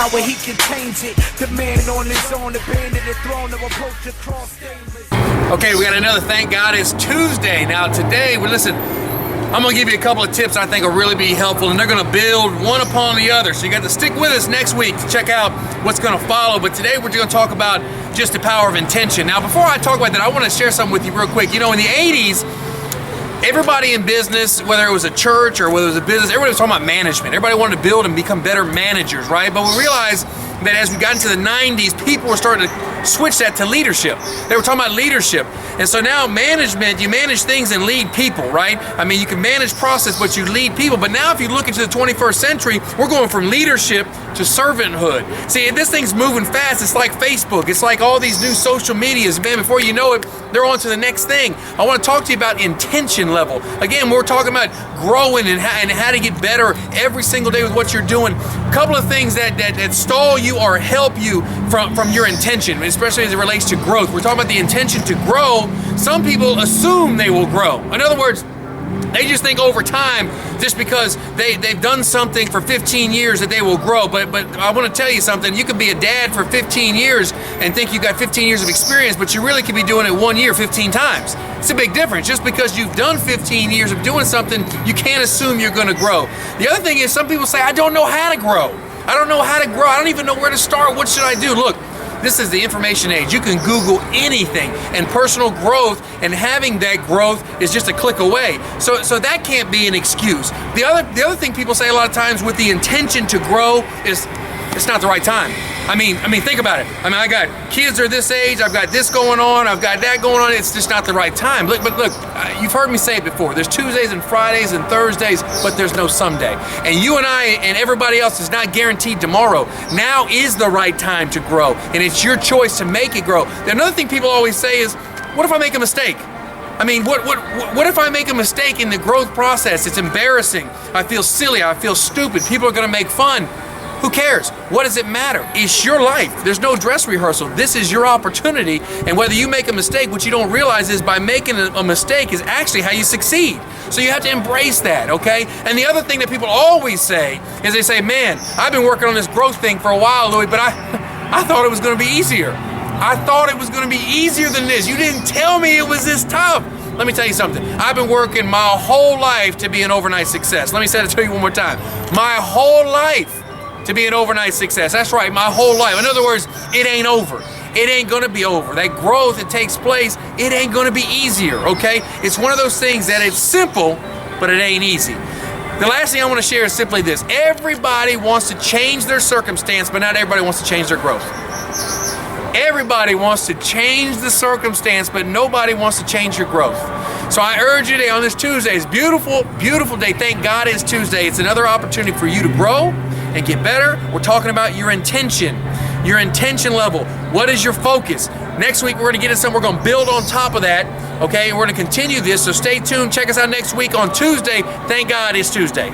power, he can change it. The man on his own, abandoned the throne of approach the cross stainless. Okay, we got another Thank God It's Tuesday. Now today, listen, I'm gonna give you a couple of tips I think will really be helpful, and they're gonna build one upon the other. So you got to stick with us next week to check out what's gonna follow. But today we're gonna talk about just the power of intention. Now before I talk about that, I wanna share something with you real quick. You know, in the 80s, everybody in business, whether it was a church or whether it was a business, everybody was talking about management. Everybody wanted to build and become better managers, right? But we realized that as we got into the 90s, people were starting to switch that to leadership. They were talking about leadership. And so now management, you manage things and lead people, right? I mean, you can manage process, but you lead people. But now if you look into the 21st century, we're going from leadership to servanthood. See, this thing's moving fast. It's like Facebook. It's like all these new social medias. Man, before you know it, they're on to the next thing. I want to talk to you about intention level. Again, we're talking about growing and how to get better every single day with what you're doing. A couple of things that stall you or help you from your intention, especially as it relates to growth. We're talking about the intention to grow. Some people assume they will grow. In other words, they just think over time, just because they've done something for 15 years that they will grow. But I want to tell you something. You could be a dad for 15 years and think you got 15 years of experience, but you really could be doing it 1 year 15 times. It's a big difference. Just because you've done 15 years of doing something, you can't assume you're going to grow. The other thing is, some people say, I don't know how to grow. I don't know how to grow. I don't even know where to start. What should I do? Look, this is the information age. You can Google anything, and personal growth and having that growth is just a click away. So that can't be an excuse. The other thing people say a lot of times with the intention to grow is it's not the right time. I mean, think about it. I mean, I got kids are this age. I've got this going on. I've got that going on. It's just not the right time. Look, you've heard me say it before. There's Tuesdays and Fridays and Thursdays, but there's no someday. And you and I and everybody else is not guaranteed tomorrow. Now is the right time to grow, and it's your choice to make it grow. Another thing people always say is, what if I make a mistake? I mean, what if I make a mistake in the growth process? It's embarrassing. I feel silly. I feel stupid. People are going to make fun. Who cares? What does it matter? It's your life. There's no dress rehearsal. This is your opportunity. And whether you make a mistake, what you don't realize is by making a mistake is actually how you succeed. So you have to embrace that, okay? And the other thing that people always say is they say, man, I've been working on this growth thing for a while, Louie, but I thought it was going to be easier. I thought it was going to be easier than this. You didn't tell me it was this tough. Let me tell you something. I've been working my whole life to be an overnight success. Let me say it to you one more time. My whole life to be an overnight success. That's right, my whole life. In other words, it ain't over. It ain't gonna be over. That growth that takes place, it ain't gonna be easier, okay? It's one of those things that it's simple, but it ain't easy. The last thing I wanna share is simply this. Everybody wants to change their circumstance, but not everybody wants to change their growth. Everybody wants to change the circumstance, but nobody wants to change your growth. So I urge you today on this Tuesday, it's beautiful, beautiful day. Thank God it's Tuesday. It's another opportunity for you to grow and get better. We're talking about your intention level. What is your focus? Next week, we're gonna get into something, we're gonna build on top of that, okay? We're gonna continue this, so stay tuned. Check us out next week on Tuesday. Thank God it's Tuesday.